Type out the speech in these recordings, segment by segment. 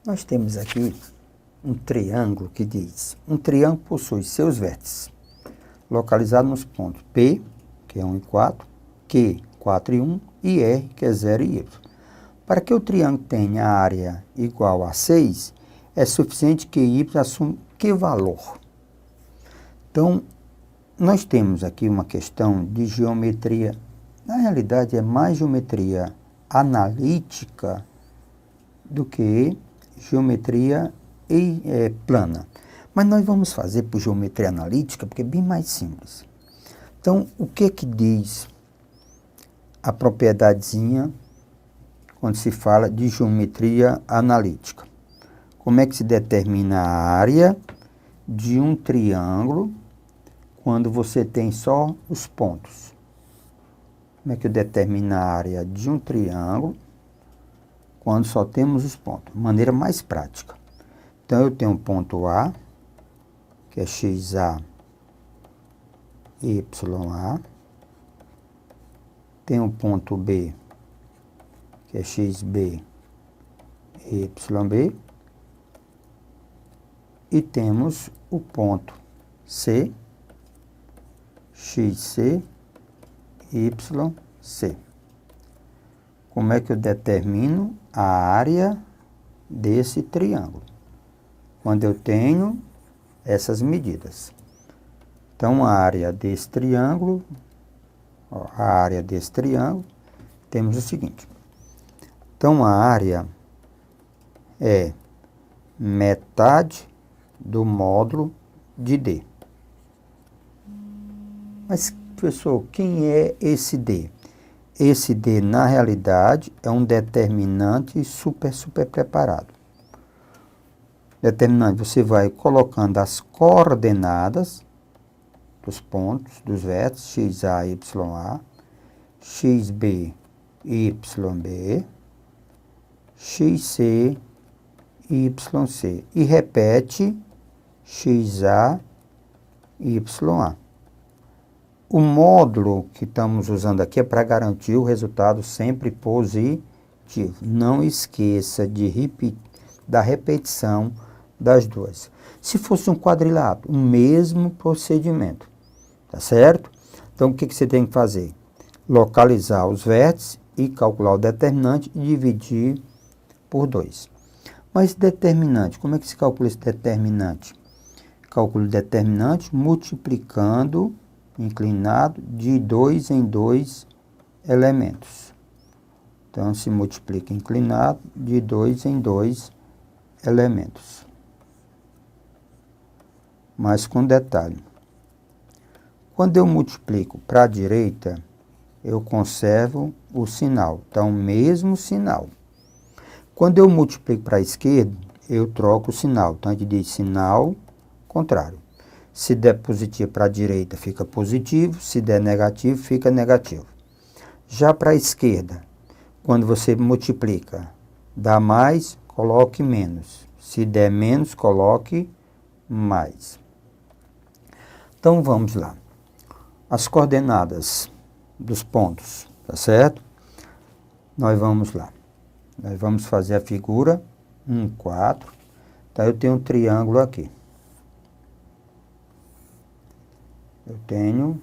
Nós temos aqui um triângulo que diz, um triângulo possui seus vértices localizados nos pontos P, que é 1 e 4, Q, 4 e 1, e R, que é 0 e Y. Para que o triângulo tenha área igual a 6, é suficiente que Y assuma que valor? Então, nós temos aqui uma questão de geometria, na realidade é mais geometria analítica do que geometria plana. Mas nós vamos fazer por geometria analítica, porque é bem mais simples. Então, o que diz a propriedadezinha quando se fala de geometria analítica? Como é que se determina a área de um triângulo quando você tem só os pontos? Como é que eu determino a área de um triângulo quando só temos os pontos? Maneira mais prática. Então, eu tenho um ponto A, que é XA, YA. Tenho um ponto B, que é XB, YB. E temos o ponto C, XC, YC. Como é que eu determino a área desse triângulo? Quando eu tenho essas medidas. Então, a área desse triângulo, temos o seguinte. Então, a área é metade do módulo de D. Mas, professor, quem é esse D? Esse D, na realidade, é um determinante super preparado. Determinante, você vai colocando as coordenadas dos pontos, dos vértices XA, YA, XB, YB, XC, YC. E repete XA, YA. O módulo que estamos usando aqui é para garantir o resultado sempre positivo. Não esqueça da repetição das duas. Se fosse um quadrilátero, o mesmo procedimento. Tá certo? Então, o que você tem que fazer? Localizar os vértices e calcular o determinante e dividir por 2. Mas determinante, como é que se calcula esse determinante? Calculo o determinante multiplicando inclinado de 2 em 2 elementos. Então, se multiplica inclinado de 2 em 2 elementos. Mas com detalhe. Quando eu multiplico para a direita, eu conservo o sinal. Então, mesmo sinal. Quando eu multiplico para a esquerda, eu troco o sinal. Então, a gente diz sinal contrário. Se der positivo para a direita, fica positivo. Se der negativo, fica negativo. Já para a esquerda, quando você multiplica, dá mais, coloque menos. Se der menos, coloque mais. Então, vamos lá. As coordenadas dos pontos, tá certo? Nós vamos lá. Nós vamos fazer a figura 1, 4. Então, eu tenho um triângulo aqui. Eu tenho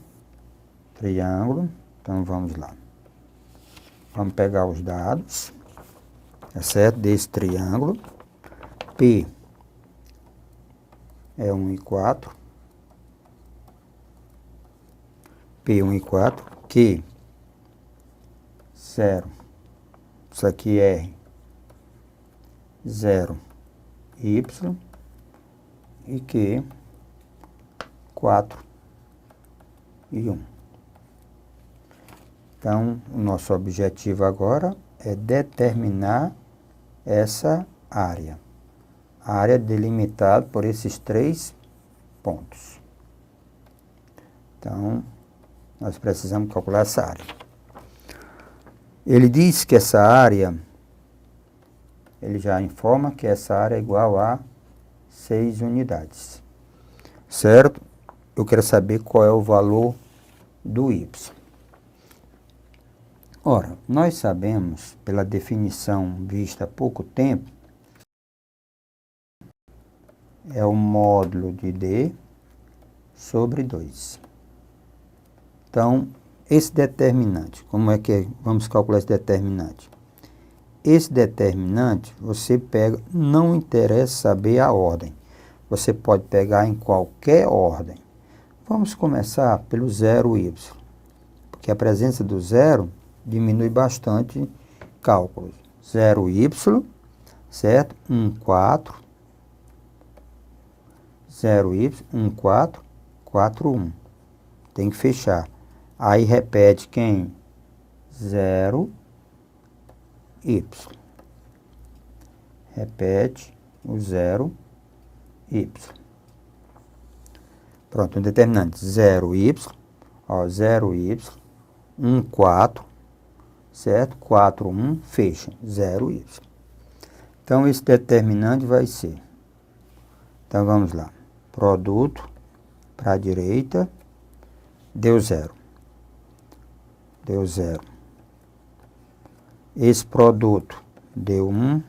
triângulo. Então, vamos lá. Vamos pegar os dados, tá certo? Desse triângulo. P é 1 e 4. P 1 e 4. Q 0. Isso aqui é R 0. Y. E Q 4 e 1. Então, o nosso objetivo agora é determinar essa área. A área delimitada por esses 3 pontos. Então, nós precisamos calcular essa área. Ele diz que essa área, ele já informa que essa área é igual a 6 unidades. Certo? Eu quero saber qual é o valor do Y. Ora, nós sabemos, pela definição vista há pouco tempo, é o módulo de D sobre 2. Então, esse determinante, como é que vamos calcular esse determinante? Esse determinante, você pega, não interessa saber a ordem. Você pode pegar em qualquer ordem. Vamos começar pelo 0y, porque a presença do zero diminui bastante cálculos. 0y, certo? 4. 0y, 4, 4, 1. Tem que fechar. Aí repete quem? 0y. Repete o 0y. Pronto, um determinante 0y, ó, 0y, 4, certo? 4, 1, fecha, 0y. Então, esse determinante vai ser, então vamos lá, produto para a direita, deu 0. Deu 0. Esse produto deu 1,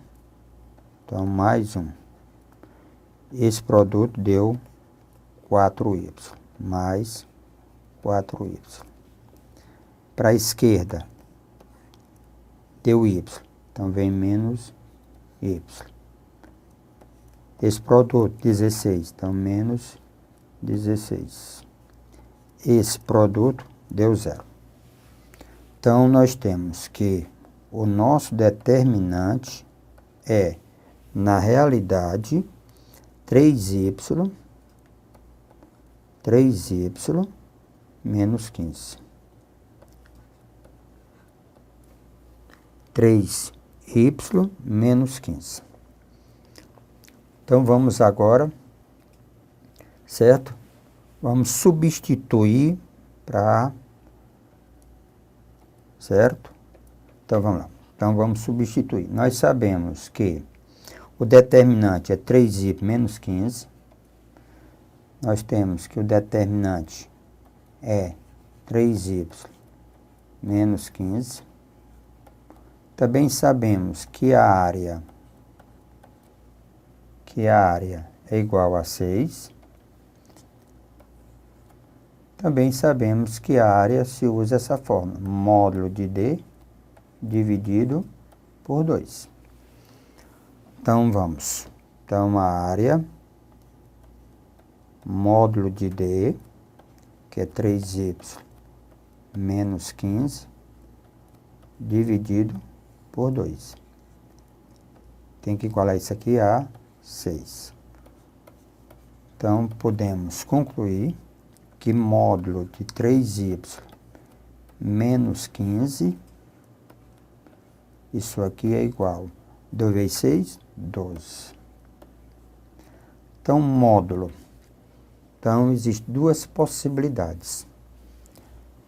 então mais 1. Esse produto deu 4y, mais 4y. Para a esquerda, deu y, então vem menos y. Esse produto, 16, então menos 16. Esse produto deu 0. Então, nós temos que o nosso determinante é, na realidade, 3y menos 15. 3y menos 15. Então, vamos agora, certo? Vamos substituir para, certo? Então, vamos lá. Então, vamos substituir. Nós sabemos que o determinante é 3y menos 15. Nós temos que o determinante é 3y menos 15. Também sabemos que a área é igual a 6. Também sabemos que a área se usa essa forma, módulo de D dividido por 2. Então, vamos. Então, a área, módulo de D, que é 3y menos 15, dividido por 2. Tem que igualar isso aqui a 6. Então, podemos concluir que módulo de 3y menos 15, isso aqui é igual, 2 vezes 6, 12. Então, módulo. Então, existem duas possibilidades.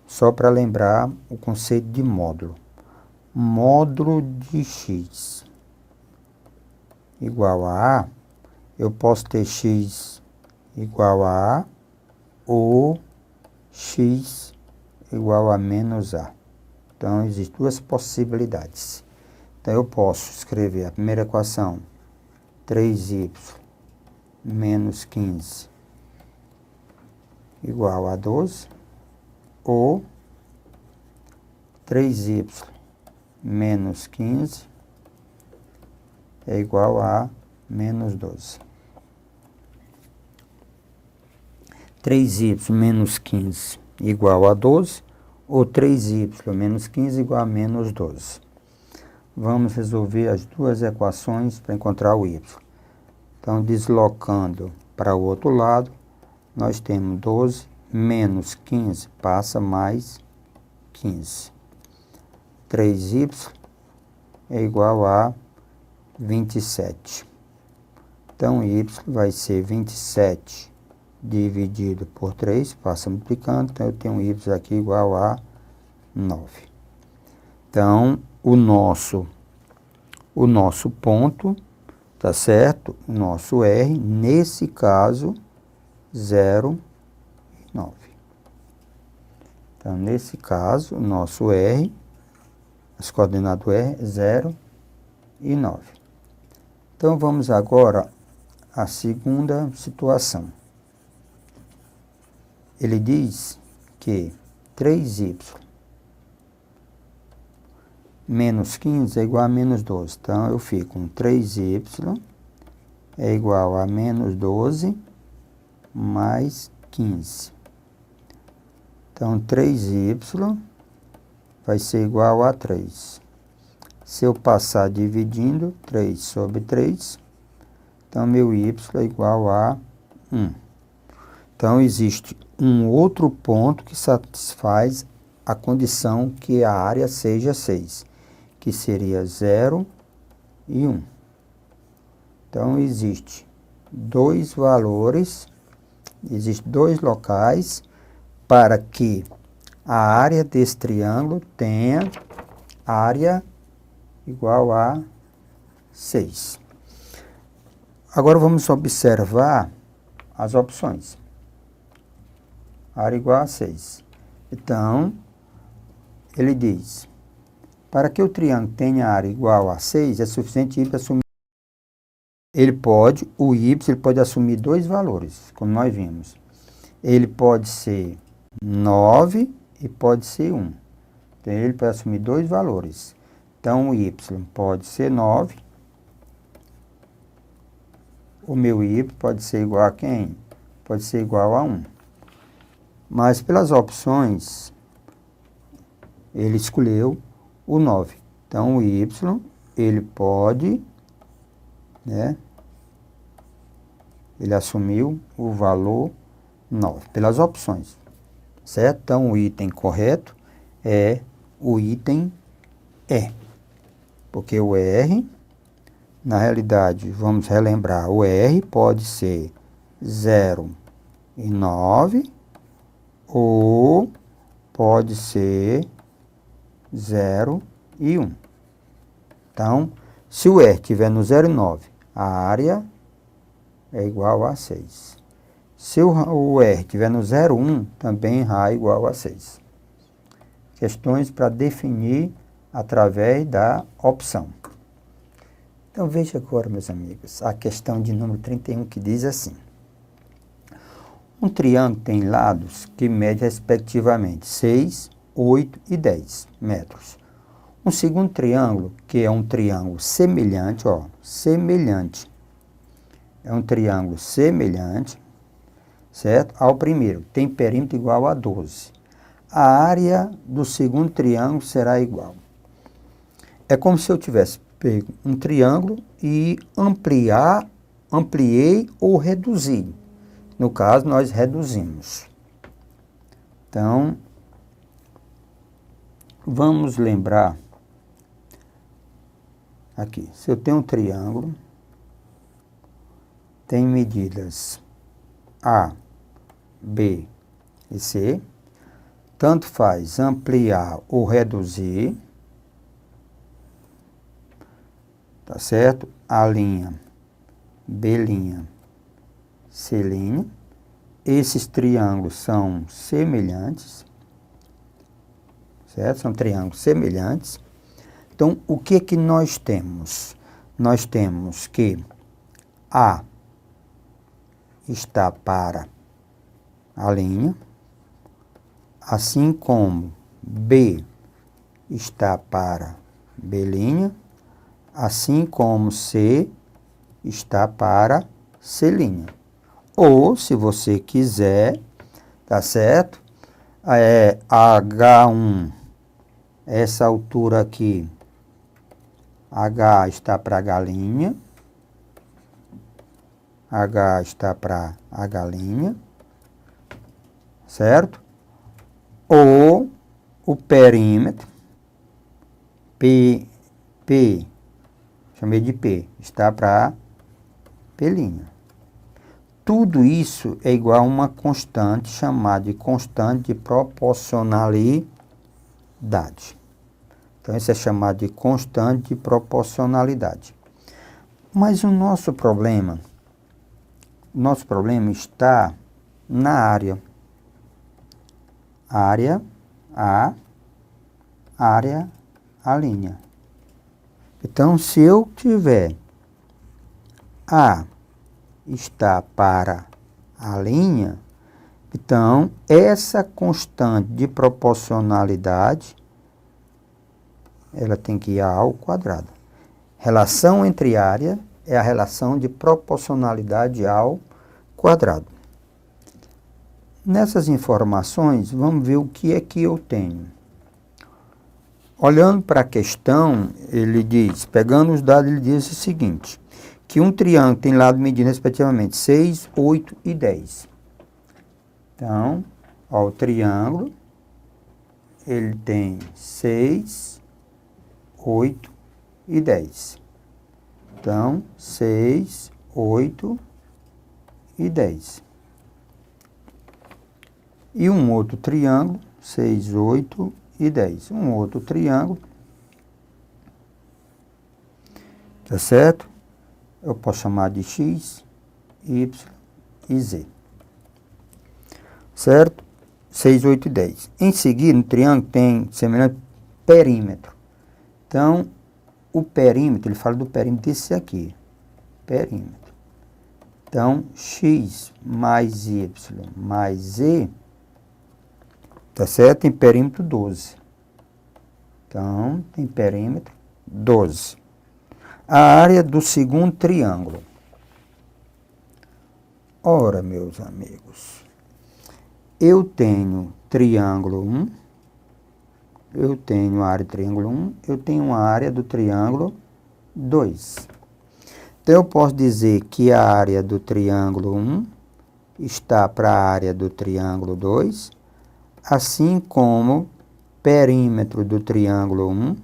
Só para lembrar o conceito de módulo. Módulo de x igual a A, eu posso ter x igual a A ou x igual a menos A. Então, existem duas possibilidades. Então, eu posso escrever a primeira equação, 3y menos 15 igual a 12, ou 3y menos 15 é igual a menos 12. 3y menos 15 igual a 12, ou 3y menos 15 igual a menos 12. Vamos resolver as duas equações para encontrar o y. Então, deslocando para o outro lado, nós temos 12 menos 15 passa mais 15. 3y é igual a 27. Então, y vai ser 27 dividido por 3, passa multiplicando, então eu tenho y aqui igual a 9. Então, o nosso ponto, tá certo? O nosso R, nesse caso, 0 e 9. Então, nesse caso, o nosso R, as coordenadas do R, é 0 e 9. Então, vamos agora a segunda situação. Ele diz que 3y menos 15 é igual a menos 12. Então, eu fico com 3y é igual a menos 12 mais 15. Então, 3y vai ser igual a 3. Se eu passar dividindo, 3 sobre 3, então, meu y é igual a 1. Então, existe um outro ponto que satisfaz a condição que a área seja 6, que seria 0 e 1. Então, existe dois valores, existem dois locais para que a área desse triângulo tenha área igual a 6. Agora, vamos observar as opções. Área igual a 6. Então, ele diz, para que o triângulo tenha área igual a 6, é suficiente y assumir. O y ele pode assumir dois valores, como nós vimos. Ele pode ser 9 e pode ser 1. Então, ele pode assumir dois valores. Então, o y pode ser 9. O meu y pode ser igual a quem? Pode ser igual a 1. Mas pelas opções, ele escolheu o 9. Então, o y, ele pode, né? Ele assumiu o valor 9, pelas opções, certo? Então, o item correto é o item E. Porque o R, na realidade, vamos relembrar, o R pode ser 0 e 9, ou pode ser 0 e 1. Então, se o R estiver no 0 e 9, a área é igual a 6. Se o R estiver no 0 e 1, também A é igual a 6. Questões para definir através da opção. Então, veja agora, meus amigos, a questão de número 31, que diz assim. Um triângulo tem lados que medem respectivamente 6, 8 e 10 metros. Um segundo triângulo, que é um triângulo semelhante, é um triângulo semelhante, certo? Ao primeiro, tem perímetro igual a 12. A área do segundo triângulo será igual. É como se eu tivesse pego um triângulo e ampliei ou reduzi. No caso, nós reduzimos. Então, vamos lembrar aqui. Se eu tenho um triângulo, tem medidas A, B e C. Tanto faz ampliar ou reduzir. Tá certo? A linha, B', C'. Esses triângulos são semelhantes. Certo? São triângulos semelhantes. Então, o que que nós temos? Nós temos que A está para a linha, assim como B está para B', assim como C está para C'. Ou, se você quiser, tá certo? H1, essa altura aqui, H está para H', H está para H', certo? Ou o perímetro, P, chamei de P, está para P'. Tudo isso é igual a uma constante chamada de constante de proporcionalidade. Então, isso é chamado de constante de proporcionalidade. Mas o nosso problema está na área. Área A, área A'. Então, se eu tiver A está para a linha, então, essa constante de proporcionalidade, ela tem que ir ao quadrado. Relação entre área é a relação de proporcionalidade ao quadrado. Nessas informações, vamos ver o que é que eu tenho. Olhando para a questão, ele diz, pegando os dados, ele diz o seguinte, que um triângulo tem lado medindo respectivamente 6, 8 e 10. Então, ó, o triângulo, ele tem 6, 8 e 10. Então, 6, 8 e 10. E um outro triângulo, 6, 8 e 10. Um outro triângulo, tá certo? Eu posso chamar de X, Y e Z. Certo? 6, 8 e 10. Em seguida, no triângulo tem semelhante perímetro. Então, o perímetro, ele fala do perímetro desse aqui. Perímetro. Então, X mais Y mais Z, tá certo? Tem perímetro 12. Então, tem perímetro 12. A área do segundo triângulo. Ora, meus amigos, eu tenho triângulo 1, eu tenho a área do triângulo 1, eu tenho a área do triângulo 2. Então, eu posso dizer que a área do triângulo 1 está para a área do triângulo 2, assim como perímetro do triângulo 1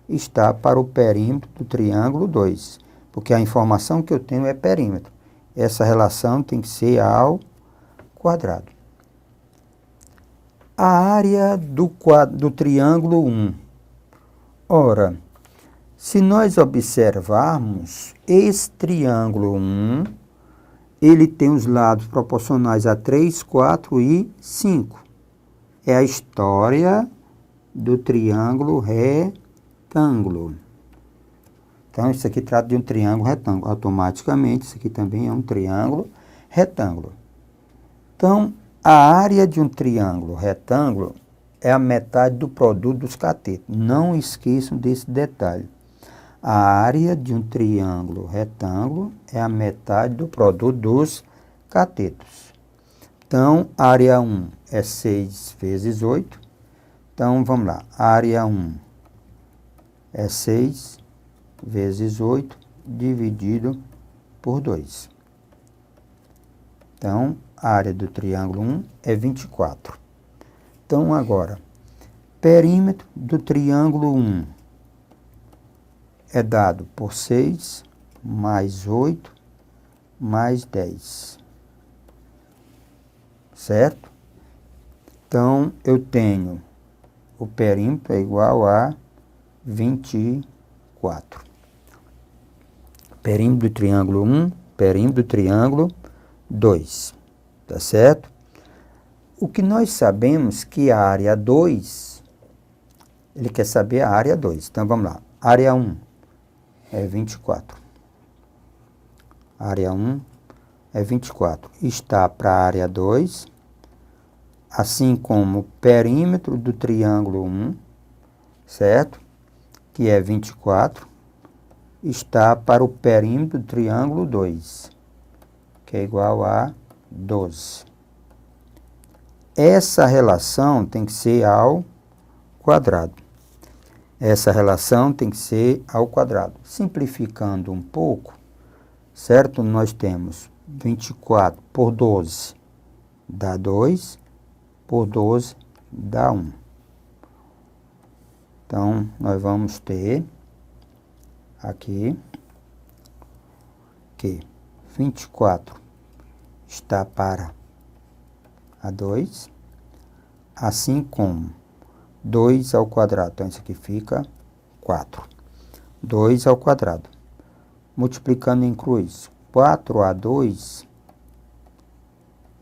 está para o perímetro do triângulo 2, porque a informação que eu tenho é perímetro. Essa relação tem que ser ao quadrado. A área do triângulo 1. Ora, se nós observarmos, esse triângulo 1, ele tem os lados proporcionais a 3, 4 e 5. É a história do triângulo retângulo. Então, isso aqui trata de um triângulo retângulo. Automaticamente, isso aqui também é um triângulo retângulo. Então, a área de um triângulo retângulo é a metade do produto dos catetos. Não esqueçam desse detalhe. A área de um triângulo retângulo é a metade do produto dos catetos. Então, área 1 é 6 vezes 8. Então, vamos lá. Área 1 é 6 vezes 8 dividido por 2. Então, a área do triângulo 1 é 24. Então, agora, perímetro do triângulo 1 é dado por 6 mais 8 mais 10. Certo? Então, eu tenho o perímetro é igual a 24. Perímetro do triângulo 1, perímetro do triângulo 2. Tá certo? O que nós sabemos que a área 2, ele quer saber a área 2. Então, vamos lá. Área 1 é 24. Área 1 é 24. Está para a área 2, assim como o perímetro do triângulo 1, certo? Que é 24, está para o perímetro do triângulo 2, que é igual a 12. Essa relação tem que ser ao quadrado. Essa relação tem que ser ao quadrado. Simplificando um pouco, certo? Nós temos 24 por 12 dá 2, por 12 dá 1. Então, nós vamos ter aqui que 24 está para a 2, assim como 2 ao quadrado. Então, isso aqui fica 4. 2 ao quadrado. Multiplicando em cruz, 4 a 2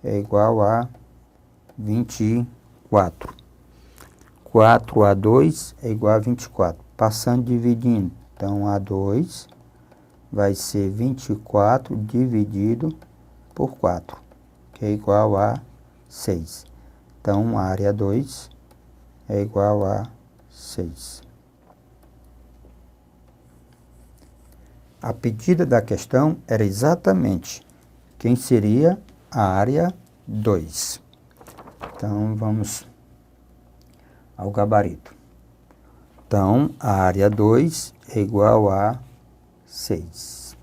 é igual a 24. 4 a 2 é igual a 24. Passando, dividindo. Então, A2 vai ser 24 dividido por 4, que é igual a 6. Então, a área 2 é igual a 6. A pedida da questão era exatamente quem seria a área 2. Então, vamos ao gabarito. Então, a área 2 é igual a 6.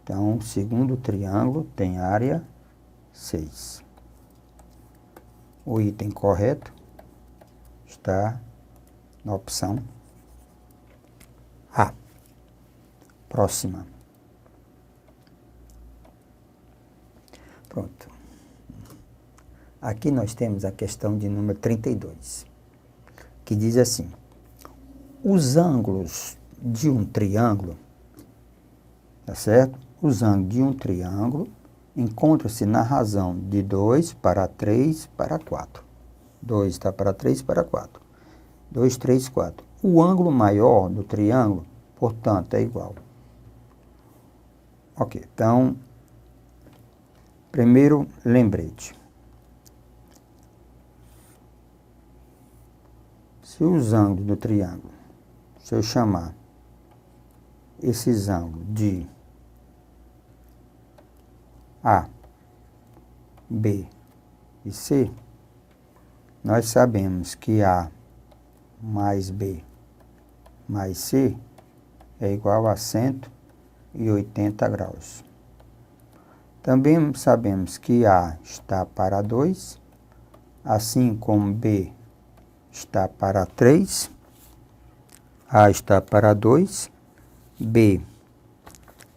Então, o segundo triângulo tem área 6. O item correto está na opção A. Próxima. Pronto. Aqui nós temos a questão de número 32, que diz assim: os ângulos de um triângulo, tá certo? Os ângulos de um triângulo encontram-se na razão de 2 para 3 para 4. 2 está para 3 para 4. 2, 3, 4. O ângulo maior do triângulo, portanto, é igual. Ok, então, primeiro lembrete. Se os ângulos do triângulo, se eu chamar esses ângulos de A, B e C, nós sabemos que A mais B mais C é igual a 180 graus. Também sabemos que A está para 2, assim como B está para 3, A está para 2, B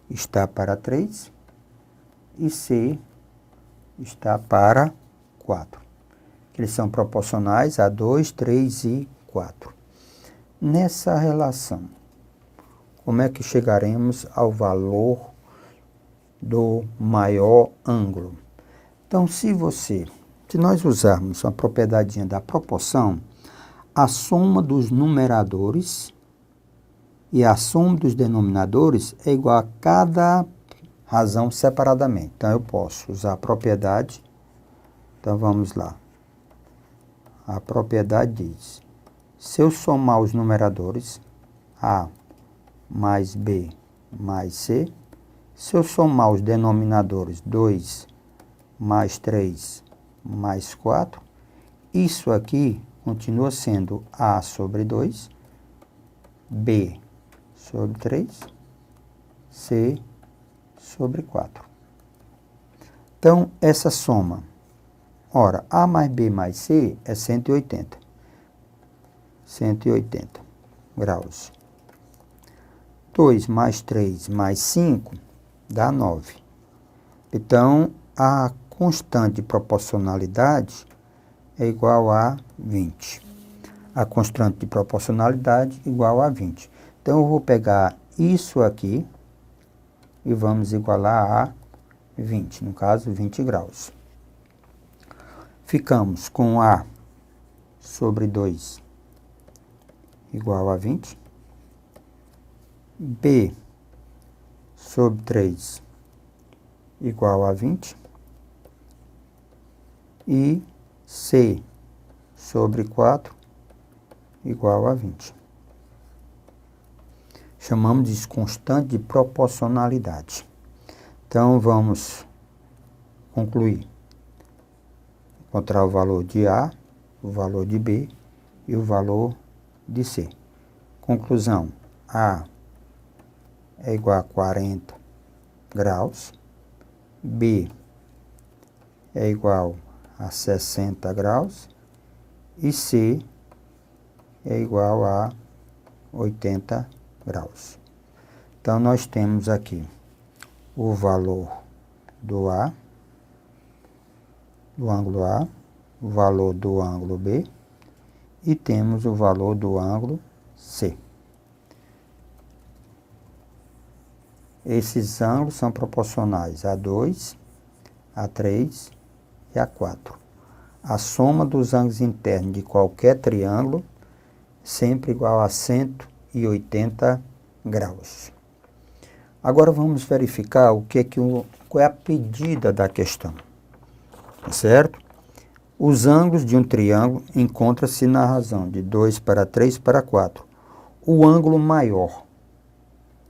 está para 3 e C está para 4. Eles são proporcionais a 2, 3 e 4. Nessa relação, como é que chegaremos ao valor do maior ângulo? Então, se nós usarmos a propriedade da proporção, a soma dos numeradores e a soma dos denominadores é igual a cada razão separadamente. Então, eu posso usar a propriedade. Então, vamos lá. A propriedade diz: se eu somar os numeradores, A mais B mais C, se eu somar os denominadores, 2 mais 3 mais 4, isso aqui continua sendo A sobre 2, B sobre 3, C sobre 4. Então, essa soma, ora, A mais B mais C é 180. 180 graus. 2 mais 3 mais 5 dá 9. Então, a constante de proporcionalidade é igual a 20. A constante de proporcionalidade igual a 20. Então, eu vou pegar isso aqui e vamos igualar a 20, no caso, 20 graus. Ficamos com A sobre 2 igual a 20. B sobre 3 igual a 20. E C sobre 4 igual a 20. Chamamos de constante de proporcionalidade. Então, vamos concluir. Encontrar o valor de A, o valor de B e o valor de C. Conclusão: A é igual a 40 graus, B é igual a 60 graus e C é igual a 80 graus. Então, nós temos aqui o valor do A, do ângulo A, o valor do ângulo B e temos o valor do ângulo C. Esses ângulos são proporcionais a 2, a 3 e a 4. A soma dos ângulos internos de qualquer triângulo sempre igual a 180 graus. Agora vamos verificar qual é a pedida da questão, tá certo? Os ângulos de um triângulo encontram-se na razão de 2 para 3 para 4. O ângulo maior.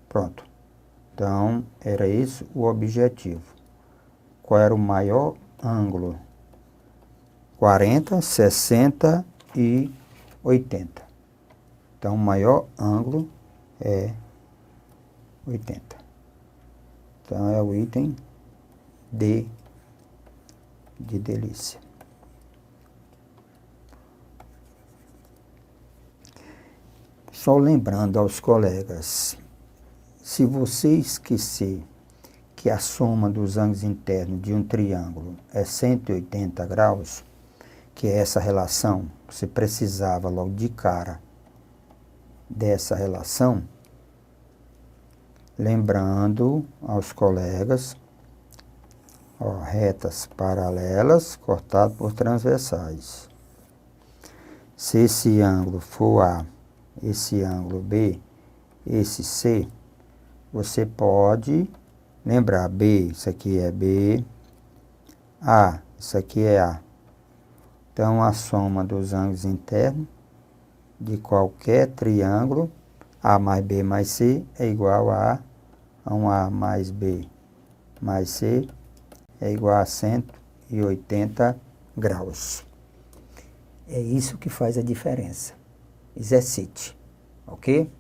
Pronto. Então, era isso o objetivo. Qual era o maior ângulo? 40, 60 e 80. Então, o maior ângulo é 80. Então, é o item D de delícia. Só lembrando aos colegas, se você esquecer que a soma dos ângulos internos de um triângulo é 180 graus, que é essa relação, você precisava logo de cara dessa relação, lembrando aos colegas, ó, retas paralelas cortadas por transversais. Se esse ângulo for A, esse ângulo B, esse C, você pode lembrar, B, isso aqui é B, A, isso aqui é A. Então, a soma dos ângulos internos de qualquer triângulo, A mais B mais C, é igual a um A mais B mais C, é igual a 180 graus. É isso que faz a diferença. Exercite, ok?